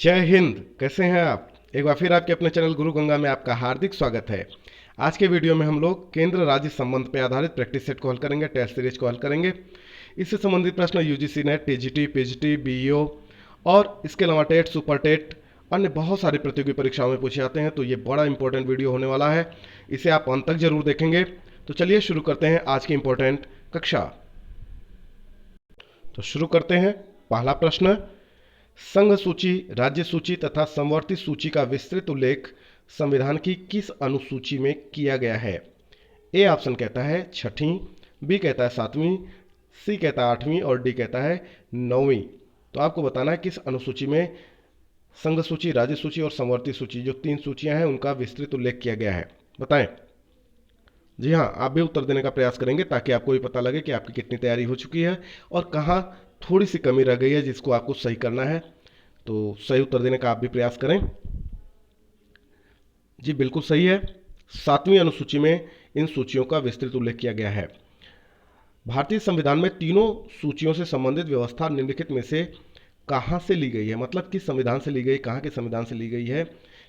जय हिंद। कैसे हैं आप? एक बार फिर आपके अपने चैनल गुरु गंगा में आपका हार्दिक स्वागत है। आज के वीडियो में हम लोग केंद्र राज्य संबंध पर आधारित प्रैक्टिस सेट को हल करेंगे, टेस्ट सीरीज को हल करेंगे। इससे संबंधित प्रश्न UGC net, TGT, PGT, BEO और इसके अलावा टेट, सुपर टेट, अन्य बहुत सारी प्रतियोगी परीक्षाओं में पूछे जाते हैं। तो ये बड़ा इंपॉर्टेंट वीडियो होने वाला है, इसे आप अंत तक जरूर देखेंगे। तो चलिए शुरू करते हैं आज की इंपॉर्टेंट कक्षा। तो शुरू करते हैं। पहला प्रश्न, संघ सूची, राज्य सूची तथा समवर्ती सूची का विस्तृत उल्लेख संविधान की किस अनुसूची में किया गया है? ए ऑप्शन कहता है छठी, बी कहता है सातवीं, सी कहता है आठवीं और डी कहता है नौवीं। तो आपको बताना है किस अनुसूची में संघ सूची, राज्य सूची और समवर्ती सूची, जो तीन सूचियां हैं, उनका विस्तृत उल्लेख किया गया है। बताएं। जी हाँ, आप भी उत्तर देने का प्रयास करेंगे ताकि आपको भी पता लगे कि आपकी कितनी तैयारी हो चुकी है और कहाँ थोड़ी सी कमी रह गई है जिसको आपको सही करना है। तो सही उत्तर देने का आप भी प्रयास करें। जी बिल्कुल सही है। सातवीं अनुसूची में इन सूचियों का विस्तृत उल्लेख किया गया है। भारतीय संविधान में तीनों सूचियों से संबंधित व्यवस्था निम्नलिखित में से कहाँ से ली गई है? मतलब किस संविधान से ली गई, कहाँ के संविधान से ली गई है,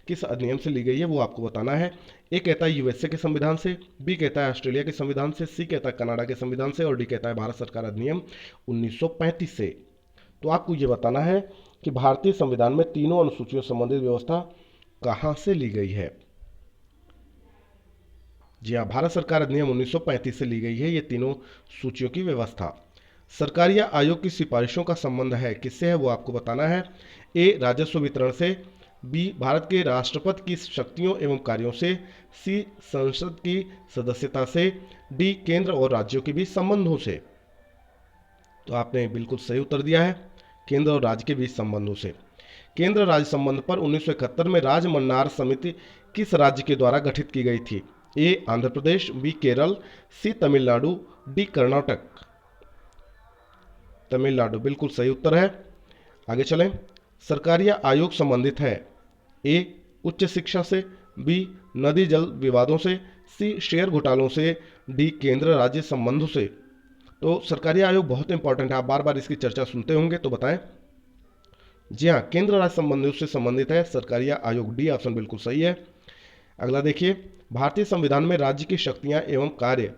किस अधिनियम से ली गई है, वो आपको बताना है। ए कहता है यूएसए के संविधान से, बी कहता है ऑस्ट्रेलिया के संविधान से, सी कहता है कनाडा के संविधान से और डी कहता है भारत सरकार अधिनियम 1935 से। तो आपको ये बताना है कि भारतीय संविधान में तीनों अनुसूचियों से संबंधित व्यवस्था कहाँ से ली गई है। जी हाँ, भारत सरकार अधिनियम 1935 से ली गई है ये तीनों सूचियों की व्यवस्था। सरकारी या आयोग की सिफारिशों का संबंध है किससे है, वो आपको बताना है। ए राजस्व वितरण से, बी भारत के राष्ट्रपति की शक्तियों एवं कार्यों से, सी संसद की सदस्यता से, डी केंद्र और राज्यों के बीच संबंधों से। तो आपने बिल्कुल सही उत्तर दिया है, केंद्र और राज्य के बीच संबंधों से। केंद्र राज्य संबंध पर 1971 में राजमन्नार समिति किस राज्य के द्वारा गठित की गई थी? ए आंध्र प्रदेश, बी केरल, सी तमिलनाडु, डी कर्नाटक। तमिलनाडु बिल्कुल सही उत्तर है। आगे चलें। सरकारी या आयोग संबंधित है। ए उच्च शिक्षा से, बी नदी जल विवादों से, सी शेयर घोटालों से, डी केंद्र राज्य संबंधों से। तो सरकारी आयोग बहुत इंपॉर्टेंट है, आप बार बार इसकी चर्चा सुनते होंगे, तो बताएं। जी हाँ, केंद्र राज्य संबंधों से संबंधित है सरकारी आयोग, डी ऑप्शन बिल्कुल सही है। अगला देखिए, भारतीय संविधान में राज्य की शक्तियां एवं कार्य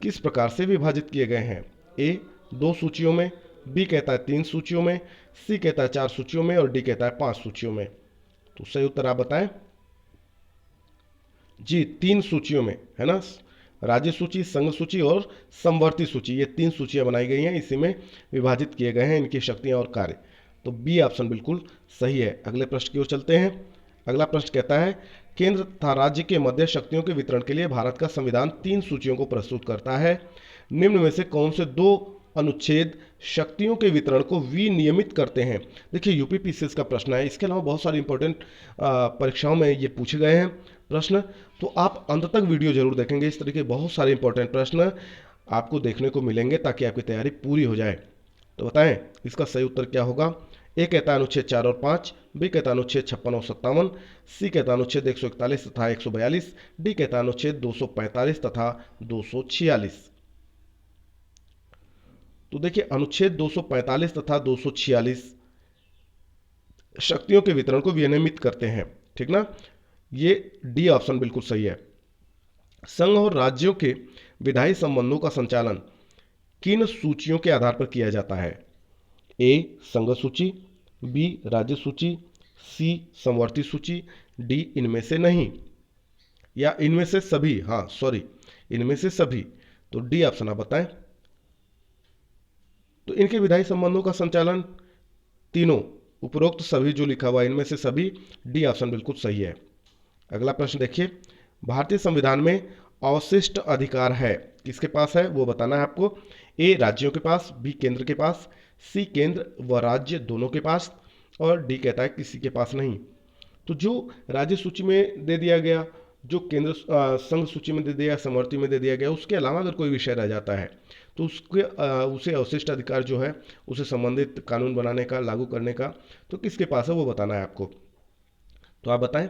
किस प्रकार से विभाजित किए गए हैं? ए 2 सूचियों में, बी कहता है 3 सूचियों में, सी कहता है 4 सूचियों में और डी कहता है 5 सूचियों में। तो सही उत्तर आप बताएं। जी 3 सूचियों में है ना, राज्य सूची, संघ सूची और समवर्ती सूची, ये 3 सूचियां बनाई गई हैं, इसी में विभाजित किए गए हैं इनकी शक्तियां और कार्य। तो बी ऑप्शन बिल्कुल सही है। अगले प्रश्न की ओर चलते हैं। अगला प्रश्न कहता है, केंद्र तथा राज्य के मध्य शक्तियों के वितरण के लिए भारत का संविधान 3 सूचियों को प्रस्तुत करता है। निम्न में से कौन से 2 अनुच्छेद शक्तियों के वितरण को विनियमित करते हैं? देखिए यूपीपीसीएस का प्रश्न है, इसके अलावा बहुत सारी इंपॉर्टेंट परीक्षाओं में ये पूछे गए हैं प्रश्न। तो आप अंत तक वीडियो जरूर देखेंगे, इस तरीके बहुत सारे इंपॉर्टेंट प्रश्न आपको देखने को मिलेंगे ताकि आपकी तैयारी पूरी हो जाए। तो बताएं इसका सही उत्तर क्या होगा। ए कहता है अनुच्छेद 4 और 5, बी कहता है अनुच्छेद 56 और 57, सी कहता है अनुच्छेद 141 तथा 142, डी कहता है अनुच्छेद 245 तथा 246। तो देखिए अनुच्छेद 245 तथा 246 शक्तियों के वितरण को विनियमित करते हैं, ठीक ना। ये डी ऑप्शन बिल्कुल सही है। संघ और राज्यों के विधायी संबंधों का संचालन किन सूचियों के आधार पर किया जाता है? ए संघ सूची, बी राज्य सूची, सी समवर्ती सूची, डी इनमें से नहीं, या इनमें से सभी, हाँ सॉरी इनमें से सभी। तो डी ऑप्शन आप बताएं। तो इनके विधायी संबंधों का संचालन तीनों, उपरोक्त सभी जो लिखा हुआ है इनमें से सभी, डी ऑप्शन बिल्कुल सही है। अगला प्रश्न देखिए, भारतीय संविधान में अवशिष्ट अधिकार है किसके पास है, वो बताना है आपको। ए राज्यों के पास, बी केंद्र के पास, सी केंद्र व राज्य दोनों के पास और डी कहता है किसी के पास नहीं। तो जो राज्य सूची में दे दिया गया, जो केंद्र संघ सूची में दे दिया, समवर्ती में दे दिया गया, उसके अलावा अगर कोई विषय रह जाता है तो उसे अवशिष्ट अधिकार जो है उसे संबंधित कानून बनाने का, लागू करने का, तो किसके पास है वो बताना है आपको। तो आप बताएं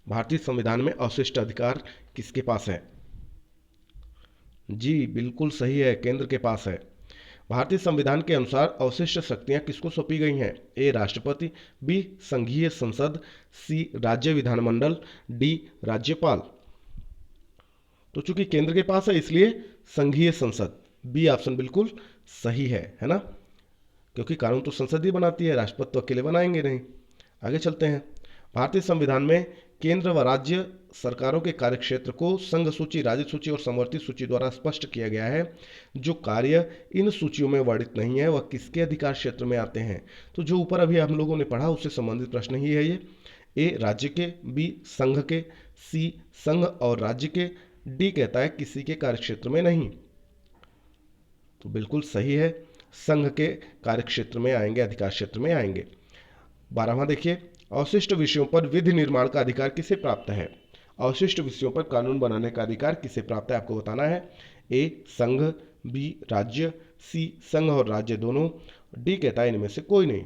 भारतीय संविधान में अवशिष्ट अधिकार किसके पास है? जी बिल्कुल सही है, केंद्र के पास है। भारतीय संविधान के अनुसार अवशिष्ट शक्तियां किसको सौंपी गई हैं? ए राष्ट्रपति, बी संघीय संसद, सी राज्य विधानमंडल, डी राज्यपाल। तो चूंकि केंद्र के पास है इसलिए संघीय संसद, बी ऑप्शन बिल्कुल सही है ना, क्योंकि कानून तो संसद ही बनाती है, राष्ट्रपति तो अकेले बनाएंगे नहीं। आगे चलते हैं। भारतीय संविधान में केंद्र व राज्य सरकारों के कार्यक्षेत्र को संघ सूची, राज्य सूची और समवर्ती सूची द्वारा स्पष्ट किया गया है। जो कार्य इन सूचियों में वर्णित नहीं है वह किसके अधिकार क्षेत्र में आते हैं? तो जो ऊपर अभी हम लोगों ने पढ़ा उससे संबंधित प्रश्न ही है ये। ए राज्य के, बी संघ के, सी संघ और राज्य के, डी कहता है किसी के कार्यक्षेत्र में नहीं। तो बिल्कुल सही है, संघ के कार्यक्षेत्र में आएंगे, अधिकार क्षेत्र में आएंगे। 12वां देखिए, अवशिष्ट विषयों पर विधि निर्माण का अधिकार किसे प्राप्त है? अवशिष्ट विषयों पर कानून बनाने का अधिकार किसे प्राप्त है आपको बताना है। ए संघ, बी राज्य, सी संघ और राज्य दोनों, डी कहता है इनमें से कोई नहीं।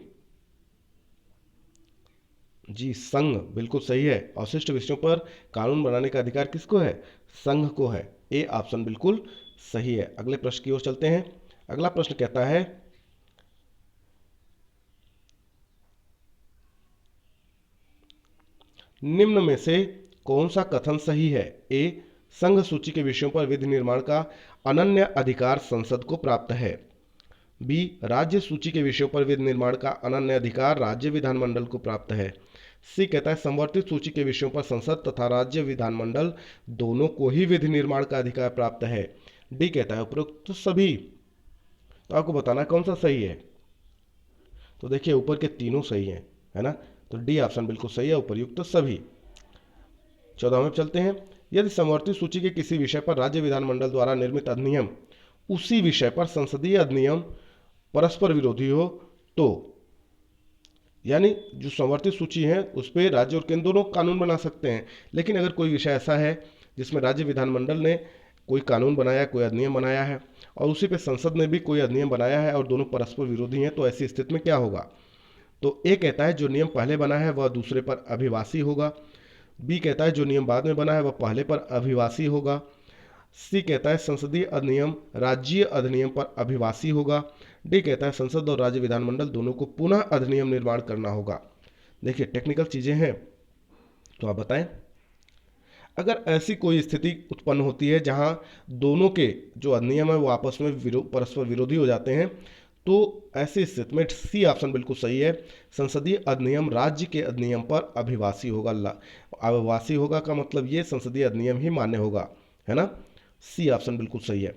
जी संघ बिल्कुल सही है, अवशिष्ट विषयों पर कानून बनाने का अधिकार किसको है? संघ को है। ए ऑप्शन बिल्कुल सही है। अगले प्रश्न की ओर चलते हैं। अगला प्रश्न कहता है, निम्न में से कौन सा कथन सही है? ए संघ सूची के विषयों पर विधि निर्माण का अनन्य अधिकार संसद को प्राप्त है, बी राज्य सूची के विषयों पर विधि निर्माण का अनन्य अधिकार राज्य विधानमंडल को प्राप्त है, सी कहता है संवर्धित सूची के विषयों पर संसद तथा राज्य विधानमंडल दोनों को ही विधि निर्माण का अधिकार प्राप्त है, डी कहता है उपरोक्त सभी। तो आपको बताना है कौन सा सही है। तो देखिए ऊपर के तीनों सही हैं, है ना, तो डी ऑप्शन बिल्कुल सही है, उपयुक्त सभी। 14वें चलते हैं। यदि समवर्ती सूची के किसी विषय पर राज्य विधानमंडल द्वारा निर्मित अधिनियम उसी विषय पर संसदीय अधिनियम परस्पर विरोधी हो तो, यानी जो समवर्ती सूची है उस पर राज्य और केंद्र दोनों कानून बना सकते हैं, लेकिन अगर कोई विषय ऐसा है जिसमें राज्य विधानमंडल ने कोई कानून बनाया, कोई अधिनियम बनाया है और उसी पे संसद ने भी कोई अधिनियम बनाया है और दोनों परस्पर विरोधी हैं, तो ऐसी स्थिति में क्या होगा? तो ए कहता है जो नियम पहले बना है वह दूसरे पर अभिवासी होगा, बी कहता है जो नियम बाद में बना है वह पहले पर अभिवासी होगा, सी कहता है संसदीय अधिनियम राज्य अधिनियम पर अभिवासी होगा, डी कहता है संसद और राज्य विधानमंडल दोनों को पुनः अधिनियम निर्माण करना होगा। देखिए टेक्निकल चीजें हैं, तो आप बताएं। अगर ऐसी कोई स्थिति उत्पन्न होती है जहां दोनों के जो अधिनियम है वो आपस में परस्पर विरोधी हो जाते हैं, तो ऐसी स्थिति में सी ऑप्शन बिल्कुल सही है, संसदीय अधिनियम राज्य के अधिनियम पर अभिवासी होगा। अभिवासी होगा का मतलब ये संसदीय अधिनियम ही मान्य होगा, है ना। सी ऑप्शन बिल्कुल सही है।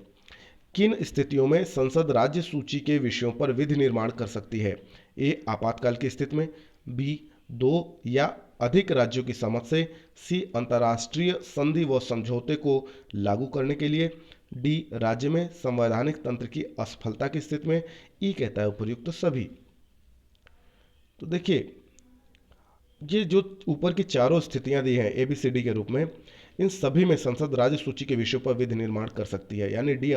किन स्थितियों में संसद राज्य सूची के विषयों पर विधि निर्माण कर सकती है? ए आपातकाल की स्थिति में, बी दो या अधिक राज्यों की समझ से, सी अंतर्राष्ट्रीय संधि व समझौते को लागू करने के लिए, डी राज्य में संवैधानिक तंत्र की असफलता की स्थिति में, ई कहता है उपयुक्त सभी। तो देखिए ये जो ऊपर की चारों स्थितियां दी हैं ABCD के रूप में, इन सभी में संसद राज्य सूची के विषयों पर विधि निर्माण कर सकती है, यानी डी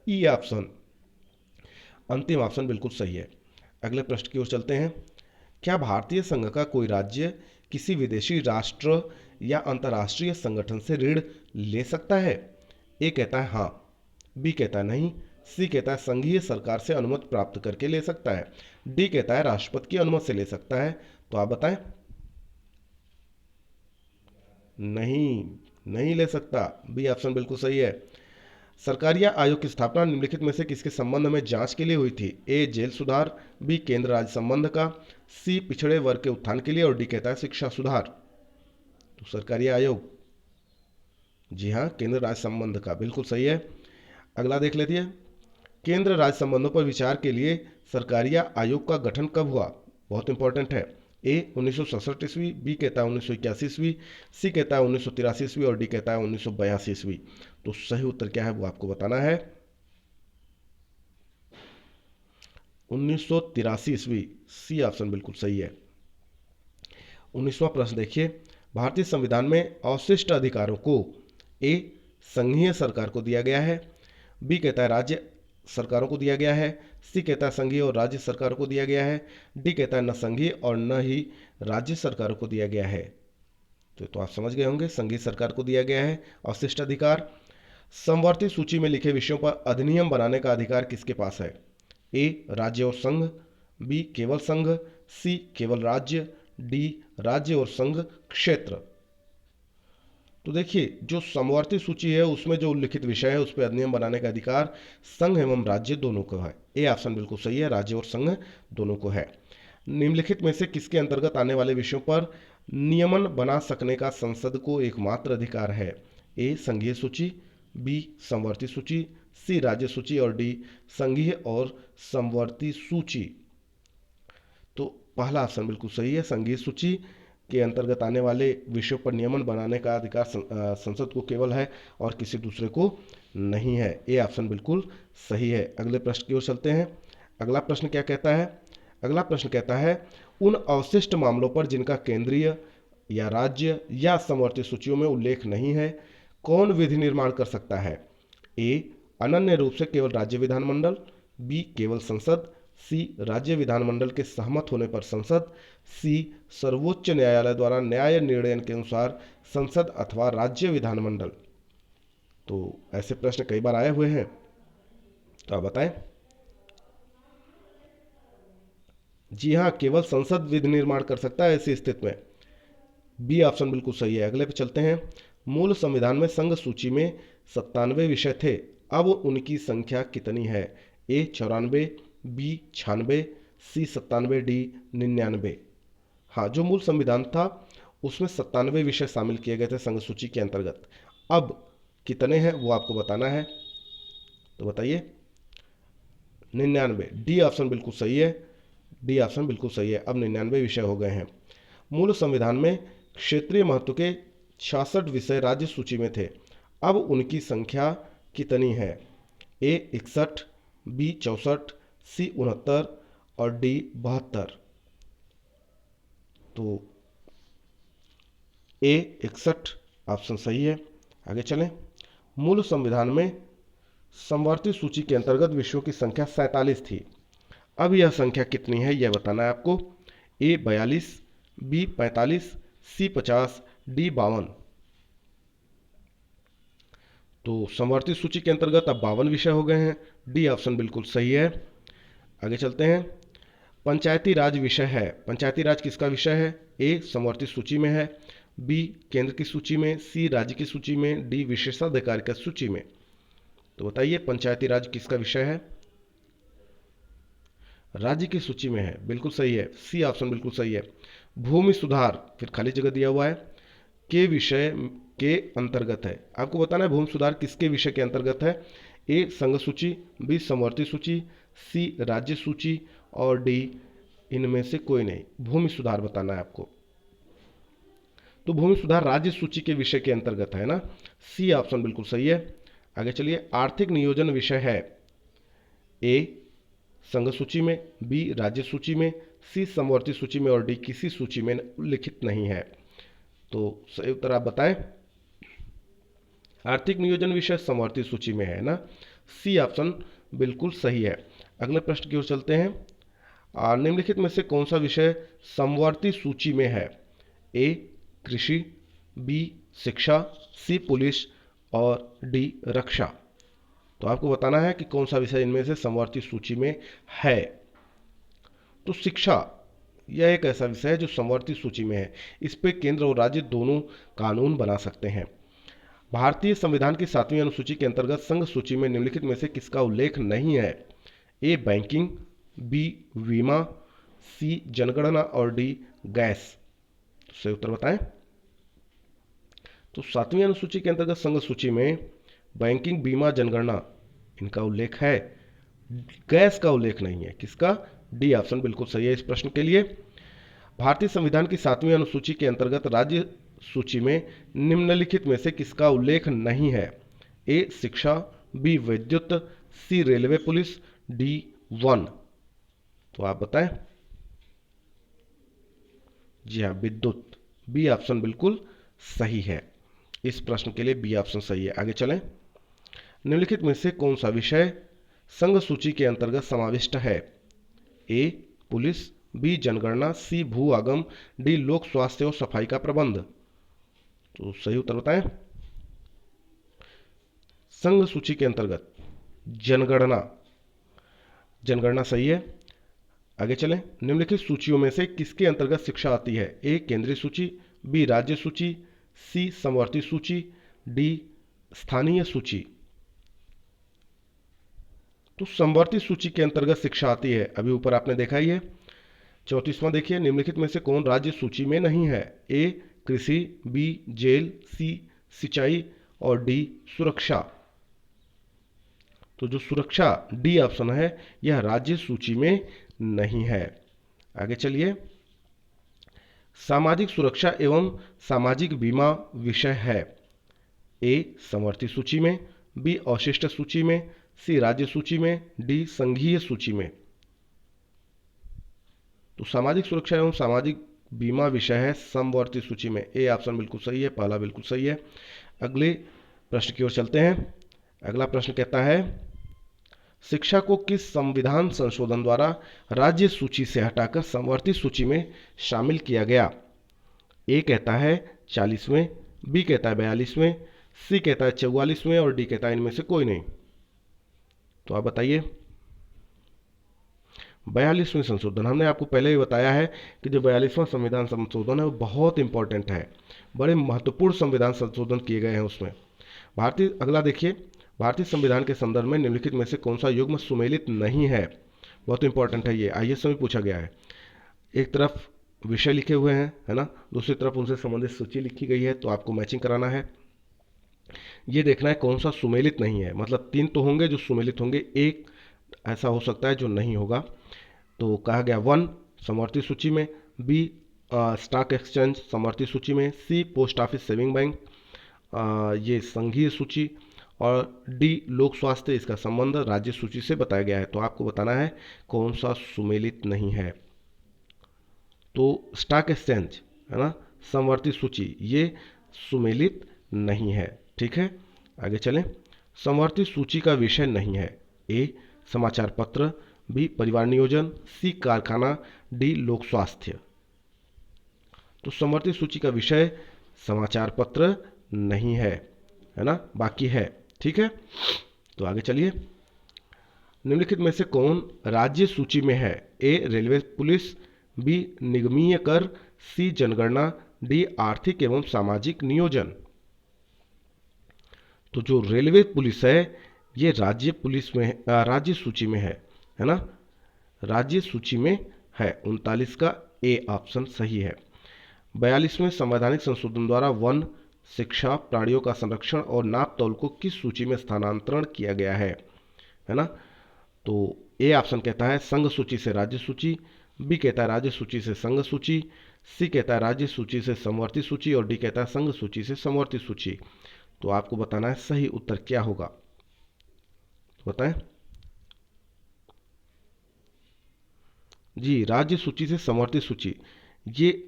ई ऑप्शन अंतिम ऑप्शन बिल्कुल सही है। अगले प्रश्न की ओर चलते हैं। क्या भारतीय संघ का कोई राज्य किसी विदेशी राष्ट्र या अंतर्राष्ट्रीय संगठन से ऋण ले सकता है? ए कहता है हाँ, बी कहता है नहीं, सी कहता है संघीय सरकार से अनुमति प्राप्त करके ले सकता है, डी कहता है राष्ट्रपति की अनुमति से ले सकता है। तो आप बताएं। नहीं ले सकता, बी ऑप्शन बिल्कुल सही है। सरकारिया आयोग की स्थापना निम्नलिखित में से किसके संबंध में जांच के लिए हुई थी? ए जेल सुधार, बी केंद्र राज्य संबंध का, सी पिछड़े वर्ग के उत्थान के लिए और डी कहता है शिक्षा सुधार। तो सरकारिया आयोग, जी हाँ, केंद्र राज्य संबंध का बिल्कुल सही है। अगला देख लेते हैं। केंद्र राज्य संबंधों पर विचार के लिए सरकारिया आयोग का गठन कब हुआ? बहुत इंपॉर्टेंट है। ए 1967 ईस्वी, बी कहता है 1981 ईस्वी, सी कहता है 1983 ईस्वी और डी कहता है 1982 ईस्वी। तो सही उत्तर क्या है वो आपको बताना है। 1983 ईस्वी, सी ऑप्शन बिल्कुल सही है। 19वां प्रश्न देखिए। भारतीय संविधान में अवशिष्ट अधिकारों को ए संघीय सरकार को दिया गया है, बी कहता है राज्य सरकारों को दिया गया है, सी कहता है संघीय और राज्य सरकारों को दिया गया है, डी कहता है न संघीय और न ही राज्य सरकारों को दिया गया है। तो आप समझ गए होंगे, संघीय सरकार को दिया गया है अवशिष्ट अधिकार। समवर्ती सूची में लिखे विषयों पर अधिनियम बनाने का अधिकार किसके पास है? ए राज्य और संघ, बी केवल संघ, सी केवल राज्य, डी राज्य और संघ क्षेत्र। तो देखिए, जो समवर्ती सूची है उसमें जो उल्लिखित विषय है उस पर अधिनियम बनाने का अधिकार संघ एवं राज्य दोनों को है। ए ऑप्शन बिल्कुल सही है, राज्य और संघ दोनों को है। निम्नलिखित में से किसके अंतर्गत आने वाले विषयों पर नियमन बना सकने का संसद को एकमात्र अधिकार है? ए संघीय सूची, बी समवर्ती सूची, सी राज्य सूची और डी संघीय और समवर्ती सूची। तो पहला ऑप्शन बिल्कुल सही है, संघीय सूची के अंतर्गत आने वाले विषयों पर नियमन बनाने का अधिकार संसद को केवल है और किसी दूसरे को नहीं है। ए ऑप्शन बिल्कुल सही है। अगले प्रश्न की ओर चलते हैं। अगला प्रश्न क्या कहता है? अगला प्रश्न कहता है उन अवशिष्ट मामलों पर जिनका केंद्रीय या राज्य या समवर्ती सूचियों में उल्लेख नहीं है कौन विधि निर्माण कर सकता है? ए अनन्य रूप से केवल राज्य विधानमंडल, बी केवल संसद, सी राज्य विधानमंडल के सहमत होने पर संसद, सी सर्वोच्च न्यायालय द्वारा न्याय निर्णय के अनुसार संसद अथवा राज्य विधानमंडल। तो ऐसे प्रश्न कई बार आए हुए हैं, तो आप बताएं। जी हाँ, केवल संसद विधि निर्माण कर सकता है ऐसी स्थिति में। बी ऑप्शन बिल्कुल सही है। अगले पे चलते हैं। मूल संविधान में संघ सूची में 97 विषय थे, अब उनकी संख्या कितनी है? ए 94, बी 96, सी 97, डी 99। हाँ, जो मूल संविधान था उसमें 97 विषय शामिल किए गए थे संघ सूची के अंतर्गत। अब कितने हैं वो आपको बताना है, तो बताइए। 99, डी ऑप्शन बिल्कुल सही है। डी ऑप्शन बिल्कुल सही है। अब 99 विषय हो गए हैं। मूल संविधान में क्षेत्रीय महत्व के 66 विषय राज्य सूची में थे, अब उनकी संख्या कितनी है? ए 61, बी 64, सी 69 और डी 72। तो ए 61 ऑप्शन सही है। आगे चलें। मूल संविधान में समवर्ती सूची के अंतर्गत विषयों की संख्या 47 थी, अब यह संख्या कितनी है यह बताना है आपको। ए 42, बी 45, सी 50, डी 52। तो समवर्ती सूची के अंतर्गत अब 52 विषय हो गए हैं। डी ऑप्शन बिल्कुल सही है। आगे चलते हैं। पंचायती राज विषय है। पंचायती राज किसका विषय है? ए समवर्ती सूची में है, बी केंद्र की सूची में, सी राज्य की सूची में, डी विशेषाधिकार की सूची में। तो बताइए पंचायती राज किसका विषय है? राज्य की सूची में है, बिल्कुल सही है। सी ऑप्शन बिल्कुल सही है। भूमि सुधार, फिर खाली जगह दिया हुआ है, के विषय के अंतर्गत है। आपको बताना है भूमि सुधार किसके विषय के अंतर्गत है। ए संघ सूची, बी समवर्ती सूची, सी राज्य सूची और डी इनमें से कोई नहीं। भूमि सुधार बताना है आपको। तो भूमि सुधार राज्य सूची के विषय के अंतर्गत है ना। सी ऑप्शन बिल्कुल सही है। आगे चलिए। आर्थिक नियोजन विषय है। ए संघ सूची में, बी राज्य सूची में, सी समवर्ती सूची में और डी किसी सूची में उल्लिखित नहीं है। तो सही उत्तर आप बताएं। आर्थिक नियोजन विषय समवर्ती सूची में है ना। सी ऑप्शन बिल्कुल सही है। अगले प्रश्न की ओर चलते हैं। निम्नलिखित में से कौन सा विषय समवर्ती सूची में है? ए कृषि, बी शिक्षा, सी पुलिस और डी रक्षा। तो आपको बताना है कि कौन सा विषय इनमें से समवर्ती सूची में है। तो शिक्षा यह एक ऐसा विषय है जो समवर्ती सूची में है, इस पे केंद्र और राज्य दोनों कानून बना सकते हैं। भारतीय संविधान की 7वीं अनुसूची के अंतर्गत संघ सूची में निम्नलिखित में से किसका उल्लेख नहीं है? ए बैंकिंग, बी बीमा, सी जनगणना और डी गैस। तो सही उत्तर बताएं। तो 7वीं अनुसूची के अंतर्गत संघ सूची में बैंकिंग, बीमा, जनगणना इनका उल्लेख है, गैस का उल्लेख नहीं है। किसका? डी ऑप्शन बिल्कुल सही है इस प्रश्न के लिए। भारतीय संविधान की 7वीं अनुसूची के अंतर्गत राज्य सूची में निम्नलिखित में से किसका उल्लेख नहीं है? ए शिक्षा, बी विद्युत, सी रेलवे पुलिस, डी वन। तो आप बताएं। जी हाँ, विद्युत। बी ऑप्शन बिल्कुल सही है। इस प्रश्न के लिए बी ऑप्शन सही है। आगे चलें। निम्नलिखित में से कौन सा विषय संघ सूची के अंतर्गत समाविष्ट है? ए पुलिस, बी जनगणना, सी भू आगम, डी लोक स्वास्थ्य और सफाई का प्रबंध। तो सही उत्तर बताएं। संघ सूची के अंतर्गत जनगणना, जनगणना सही है। आगे चलें। निम्नलिखित सूचियों में से किसके अंतर्गत शिक्षा आती है? ए केंद्रीय सूची, बी राज्य सूची, सी समवर्ती सूची, डी स्थानीय सूची। तो समवर्ती सूची के अंतर्गत शिक्षा आती है, अभी ऊपर आपने देखा ही है। 34वां देखिए, निम्नलिखित में से कौन राज्य सूची में नहीं है? ए कृषि, बी जेल, सी सिंचाई और डी सुरक्षा। तो जो सुरक्षा डी ऑप्शन है यह राज्य सूची में नहीं है। आगे चलिए। सामाजिक सुरक्षा एवं सामाजिक बीमा विषय है। ए समवर्ती सूची में, बी अवशिष्ट सूची में, सी राज्य सूची में, डी संघीय सूची में। तो सामाजिक सुरक्षा एवं सामाजिक बीमा विषय है समवर्ती सूची में। ए ऑप्शन बिल्कुल सही है, पहला बिल्कुल सही है। अगले प्रश्न की ओर चलते हैं। अगला प्रश्न कहता है, शिक्षा को किस संविधान संशोधन द्वारा राज्य सूची से हटाकर समवर्ती सूची में शामिल किया गया? ए कहता है 40वें, बी कहता है 42वें, सी कहता है 44वें और डी कहता है इनमें से कोई नहीं। तो आप बताइए। 42वें संशोधन, हमने आपको पहले ही बताया है कि जो 42वां संविधान संशोधन है वो बहुत इंपॉर्टेंट है, बड़े महत्वपूर्ण संविधान संशोधन किए गए हैं उसमें। अगला देखिए, भारतीय संविधान के संदर्भ में निम्नलिखित में से कौन सा युग्म सुमेलित नहीं है? बहुत इंपॉर्टेंट है ये, IAS में पूछा गया है। एक तरफ विषय लिखे हुए हैं, है ना, दूसरी तरफ उनसे संबंधित सूची लिखी गई है, तो आपको मैचिंग कराना है। ये देखना है कौन सा सुमेलित नहीं है, मतलब 3 तो होंगे जो सुमेलित होंगे, एक ऐसा हो सकता है जो नहीं होगा। तो कहा गया 1 समवर्ती सूची में, बी स्टॉक एक्सचेंज समवर्ती सूची में, सी पोस्ट ऑफिस सेविंग बैंक ये संघीय सूची, और डी लोक स्वास्थ्य, इसका संबंध राज्य सूची से बताया गया है। तो आपको बताना है कौन सा सुमेलित नहीं है। तो स्टॉक एक्सचेंज, है ना, समवर्ती सूची, ये सुमेलित नहीं है। ठीक है, आगे चलें। समवर्ती सूची का विषय नहीं है। ए समाचार पत्र, बी परिवार नियोजन, सी कारखाना, डी लोक स्वास्थ्य। तो समवर्ती सूची का विषय समाचार पत्र नहीं है ना, बाकी है। ठीक है, तो आगे चलिए। निम्नलिखित में से कौन राज्य सूची में है? ए रेलवे पुलिस, बी निगमीय कर, सी जनगणना, डी आर्थिक एवं सामाजिक नियोजन। तो जो रेलवे पुलिस है ये राज्य पुलिस में राज्य सूची में है ना, राज्य सूची में है। 39 का ए ऑप्शन सही है। 42वें संवैधानिक संशोधन द्वारा वन, शिक्षा, प्राणियों का संरक्षण और नाप तौल को किस सूची में स्थानांतरण किया गया है ना? तो ए ऑप्शन कहता है संघ सूची से राज्य सूची, बी कहता है राज्य सूची से संघ सूची, सी कहता है राज्य सूची से समवर्ती सूची और डी कहता है संघ सूची से समवर्ती सूची। तो आपको बताना है सही उत्तर क्या होगा, तो बताएं जी। राज्य सूची से समवर्ती सूची, ये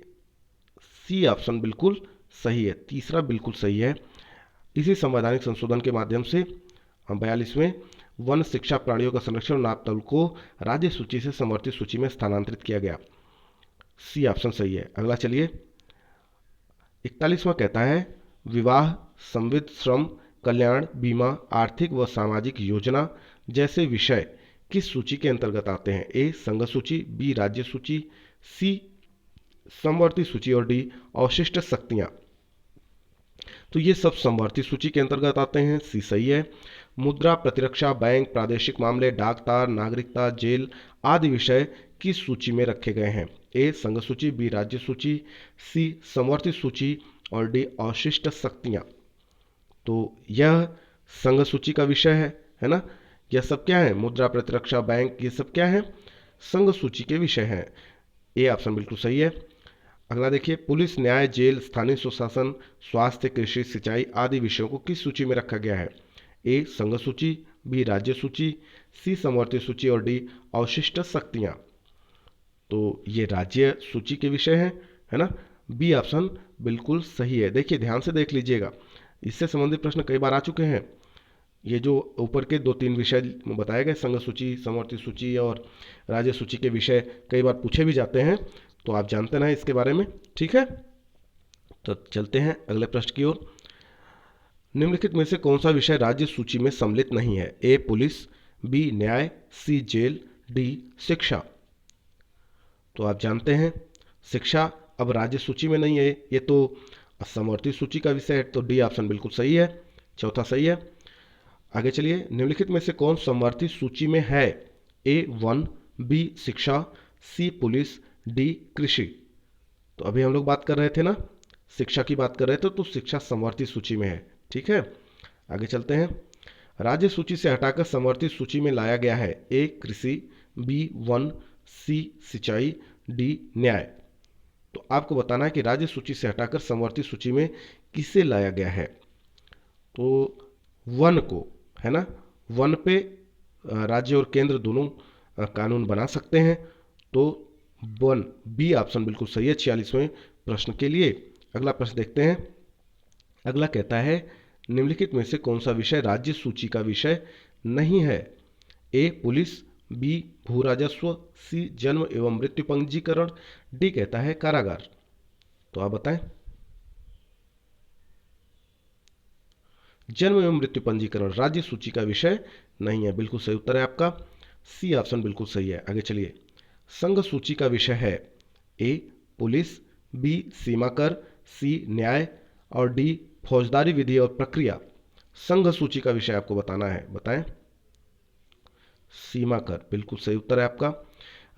सी ऑप्शन बिल्कुल सही है, तीसरा बिल्कुल सही है। इसी संवैधानिक संशोधन के माध्यम से 42वें वन, शिक्षा, प्राणियों का संरक्षण और नाप तौल को राज्य सूची से समवर्ती सूची में स्थानांतरित किया गया। सी ऑप्शन सही है। अगला चलिए, 41वां कहता है विवाह, संविध, श्रम, कल्याण, बीमा, आर्थिक व सामाजिक योजना जैसे विषय किस सूची के अंतर्गत आते हैं? ए संघ सूची, बी राज्य सूची, सी समवर्ती सूची और डी अवशिष्ट शक्तियां। तो ये सब समवर्ती सूची के अंतर्गत आते हैं, सी सही है। मुद्रा, प्रतिरक्षा, बैंक, प्रादेशिक मामले, डाक तार, नागरिकता, जेल आदि विषय किस सूची में रखे गए हैं? ए संघ सूची, बी राज्य सूची, सी समवर्ती सूची और डी अवशिष्ट शक्तियां। तो यह संघ सूची का विषय है ना। यह सब क्या है? मुद्रा, प्रतिरक्षा, बैंक, ये सब क्या है? संघ सूची के विषय हैं। ए ऑप्शन बिल्कुल सही है। अगला देखिए, पुलिस, न्याय, जेल, स्थानीय सुशासन, स्वास्थ्य, कृषि, सिंचाई आदि विषयों को किस सूची में रखा गया है? ए संघ सूची, बी राज्य सूची, सी समवर्ती सूची और डी अवशिष्ट शक्तियां। तो ये राज्य सूची के विषय हैं, है ना। बी ऑप्शन बिल्कुल सही है। देखिए ध्यान से देख लीजिएगा, इससे संबंधित प्रश्न कई बार आ चुके हैं। ये जो ऊपर के 2-3 विषय बताए गए, संघ सूची, समवर्ती सूची और राज्य सूची के विषय कई बार पूछे भी जाते हैं, तो आप जानते ना इसके बारे में। ठीक है, तो चलते हैं अगले प्रश्न की ओर। निम्नलिखित में से कौन सा विषय राज्य सूची में सम्मिलित नहीं है? ए पुलिस, बी न्याय, सी जेल, डी शिक्षा। तो आप जानते हैं शिक्षा अब राज्य सूची में नहीं है, ये तो समवर्ती सूची का विषय है, तो डी ऑप्शन बिल्कुल सही है, चौथा सही है। आगे चलिए, निम्नलिखित में से कौन समवर्ती सूची में है? ए वन, बी शिक्षा, सी पुलिस, डी कृषि। तो अभी हम लोग बात कर रहे थे ना, शिक्षा की बात कर रहे थे, तो शिक्षा समवर्ती सूची में है। ठीक है, आगे चलते हैं। राज्य सूची से हटाकर समवर्ती सूची में लाया गया है। ए कृषि, बी वन, सी सिंचाई, डी न्याय। तो आपको बताना है कि राज्य सूची से हटाकर समवर्ती सूची में किसे लाया गया है। तो वन को, है ना, वन पे राज्य और केंद्र दोनों कानून बना सकते हैं। तो वन, बी ऑप्शन बिल्कुल सही है 46वें प्रश्न के लिए। अगला प्रश्न देखते हैं। अगला कहता है, निम्नलिखित में से कौन सा विषय राज्य सूची का विषय नहीं है? ए पुलिस, बी भू राजस्व, सी जन्म एवं मृत्यु पंजीकरण, डी कहता है कारागार। तो आप बताएं। जन्म एवं मृत्यु पंजीकरण राज्य सूची का विषय नहीं है, बिल्कुल सही उत्तर है आपका, सी ऑप्शन बिल्कुल सही है। आगे चलिए, संघ सूची का विषय है। ए पुलिस, बी सीमा कर, सी न्याय और डी फौजदारी विधि और प्रक्रिया। संघ सूची का विषय आपको बताना है, बताएं। सीमा कर बिल्कुल सही उत्तर है आपका।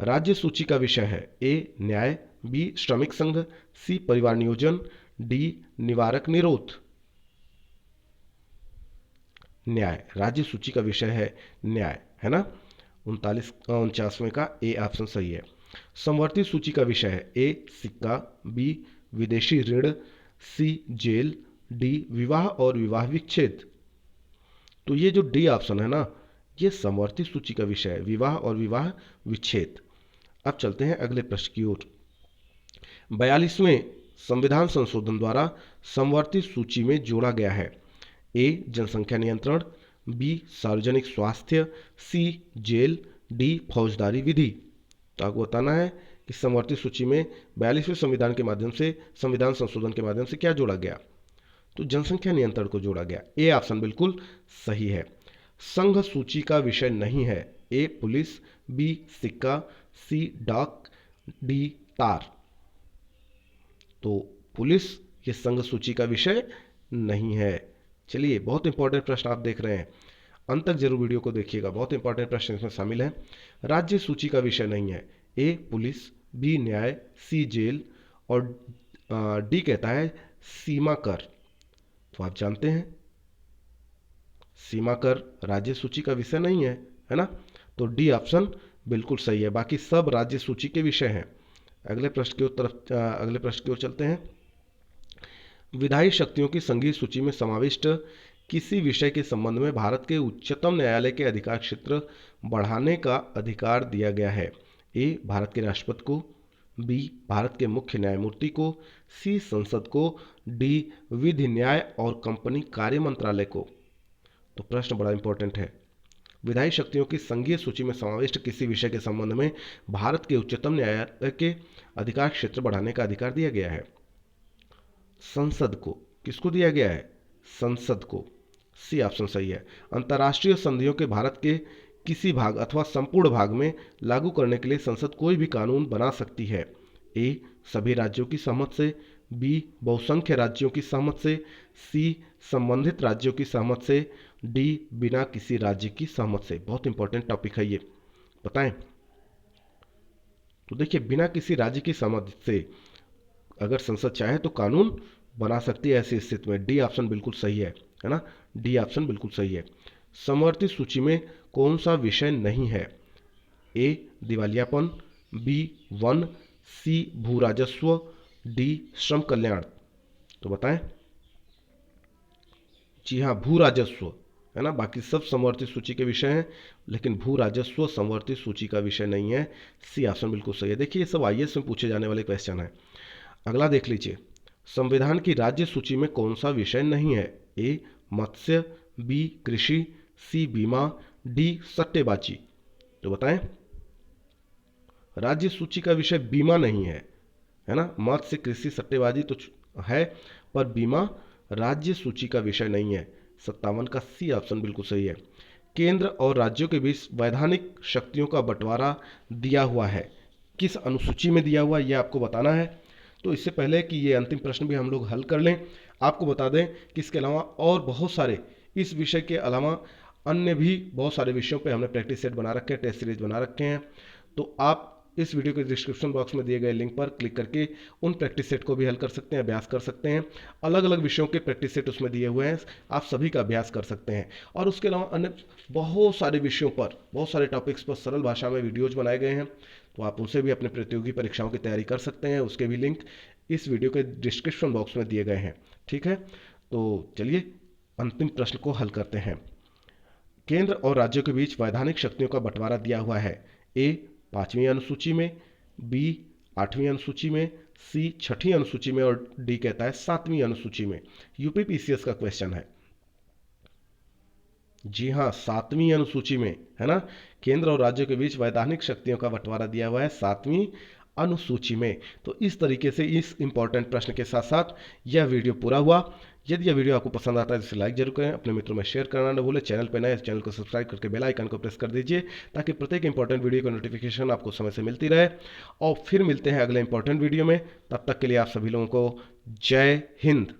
राज्य सूची का विषय है। ए न्याय, बी श्रमिक संघ, सी परिवार नियोजन, डी निवारक निरोध। न्याय, राज्य सूची का विषय है न्याय, है ना। 49वें का ए ऑप्शन सही है। समवर्ती सूची का विषय है। ए सिक्का, बी विदेशी ऋण, सी जेल, डी विवाह और विवाह विच्छेद। तो ये जो डी ऑप्शन है ना, ये समवर्ती सूची का विषय है, विवाह और विवाह विच्छेद। अब चलते हैं अगले प्रश्न की ओर। 42वें संविधान संशोधन द्वारा समवर्ती सूची में जोड़ा गया है। ए जनसंख्या नियंत्रण, बी सार्वजनिक स्वास्थ्य, सी जेल, डी फौजदारी विधि। तो आपको बताना है कि समवर्ती सूची में 42वें संविधान के माध्यम से, संविधान संशोधन के माध्यम से क्या जोड़ा गया? तो जनसंख्या नियंत्रण को जोड़ा गया। ए ऑप्शन बिल्कुल सही है। संघ सूची का विषय नहीं है। ए पुलिस, बी सिक्का, सी डाक, डी तार। तो पुलिस ये संघ सूची का विषय नहीं है। चलिए, बहुत इंपॉर्टेंट प्रश्न आप देख रहे हैं, अंत तक जरूर वीडियो को देखिएगा, बहुत इंपॉर्टेंट प्रश्न इसमें शामिल है। राज्य सूची का विषय नहीं है। ए पुलिस, बी न्याय, सी जेल और डी कहता है सीमा कर। तो आप जानते हैं सीमा कर राज्य सूची का विषय नहीं है, है ना। तो डी ऑप्शन बिल्कुल सही है, बाकी सब राज्य सूची के विषय हैं। अगले प्रश्न की ओर चलते हैं। विधायी शक्तियों की संघीय सूची में समाविष्ट किसी विषय के संबंध में भारत के उच्चतम न्यायालय के अधिकार क्षेत्र बढ़ाने का अधिकार दिया गया है। ए भारत के राष्ट्रपति को, बी भारत के मुख्य न्यायमूर्ति को, सी संसद को, डी विधि न्याय और कंपनी कार्य मंत्रालय को। तो प्रश्न बड़ा इंपॉर्टेंट है। विधायी शक्तियों की संघीय सूची में समाविष्ट किसी विषय के संबंध में भारत के उच्चतम न्यायालय के अधिकार क्षेत्र बढ़ाने का अधिकार दिया गया है। संसद को, किसको दिया गया है? संसद को, सी ऑप्शन सही है। अंतर्राष्ट्रीय संधियों के भारत के किसी भाग अथवा संपूर्ण भाग में लागू करने के लिए संसद कोई भी कानून बना सकती है। ए सभी राज्यों की सहमति से, बी बहुसंख्य राज्यों की सहमति से, सी संबंधित राज्यों की सहमति से, डी बिना किसी राज्य की सहमति से। बहुत इंपॉर्टेंट टॉपिक है ये, बताएं। तो देखिए, बिना किसी राज्य की सहमति से अगर संसद चाहे तो कानून बना सकती है ऐसी स्थिति में। डी ऑप्शन बिल्कुल सही है ना, डी ऑप्शन बिल्कुल सही है। समवर्ती सूची में कौन सा विषय नहीं है? ए दिवालियापन, बी वन, सी भू राजस्व, डी श्रम कल्याण। तो बताएं। जी हाँ, भू राजस्व, है ना, बाकी सब समवर्ती सूची के विषय हैं, लेकिन भू राजस्व समवर्ती सूची का विषय नहीं है। सी ऑप्शन बिल्कुल सही है। देखिए, ये सब आईएएस में पूछे जाने वाले क्वेश्चन है। अगला देख लीजिए, संविधान की राज्य सूची में कौन सा विषय नहीं है? ए मत्स्य, बी कृषि, सी बीमा, डी सट्टेबाजी। तो बताएं। राज्य सूची का विषय बीमा नहीं है ना। मत्स्य, कृषि, सट्टेबाजी तो है, पर बीमा राज्य सूची का विषय नहीं है। 57 का सी ऑप्शन बिल्कुल सही है। केंद्र और राज्यों के बीच वैधानिक शक्तियों का बंटवारा दिया हुआ है, किस अनुसूची में दिया हुआ है यह आपको बताना है। तो इससे पहले कि ये अंतिम प्रश्न भी हम लोग हल कर लें, आपको बता दें कि इसके अलावा और बहुत सारे, इस विषय के अलावा अन्य भी बहुत सारे विषयों पे हमने प्रैक्टिस सेट बना रखे हैं, टेस्ट सीरीज बना रखे हैं। तो आप इस वीडियो के डिस्क्रिप्शन बॉक्स में दिए गए लिंक पर क्लिक करके उन प्रैक्टिस सेट को भी हल कर सकते हैं, अभ्यास कर सकते हैं। अलग अलग विषयों के प्रैक्टिस सेट उसमें दिए हुए हैं, आप सभी का अभ्यास कर सकते हैं। और उसके अलावा अन्य बहुत सारे विषयों पर, बहुत सारे टॉपिक्स पर सरल भाषा में वीडियोज बनाए गए हैं, तो आप उनसे भी अपने प्रतियोगी परीक्षाओं की तैयारी कर सकते हैं। उसके भी लिंक इस वीडियो के डिस्क्रिप्शन बॉक्स में दिए गए हैं। ठीक है, तो चलिए अंतिम प्रश्न को हल करते हैं। केंद्र और राज्यों के बीच वैधानिक शक्तियों का बंटवारा दिया हुआ है। ए 5वीं अनुसूची में, बी 8वीं अनुसूची में, सी 6ठी अनुसूची में और डी कहता है 7वीं अनुसूची में। यूपी पीसीएस का क्वेश्चन है। जी हाँ, 7वीं अनुसूची में, है ना। केंद्र और राज्यों के बीच वैधानिक शक्तियों का बंटवारा दिया हुआ है 7वीं अनुसूची में। तो इस तरीके से इस इंपॉर्टेंट प्रश्न के साथ साथ यह वीडियो पूरा हुआ। यदि यह वीडियो आपको पसंद आता है तो इसे लाइक जरूर करें, अपने मित्रों में शेयर करना न भूलें। चैनल पर नए, चैनल को सब्सक्राइब करके बेल आइकन को प्रेस कर दीजिए ताकि प्रत्येक इंपॉर्टेंट वीडियो का नोटिफिकेशन आपको समय से मिलती रहे। और फिर मिलते हैं अगले इंपॉर्टेंट वीडियो में। तब तक के लिए आप सभी लोगों को जय हिंद।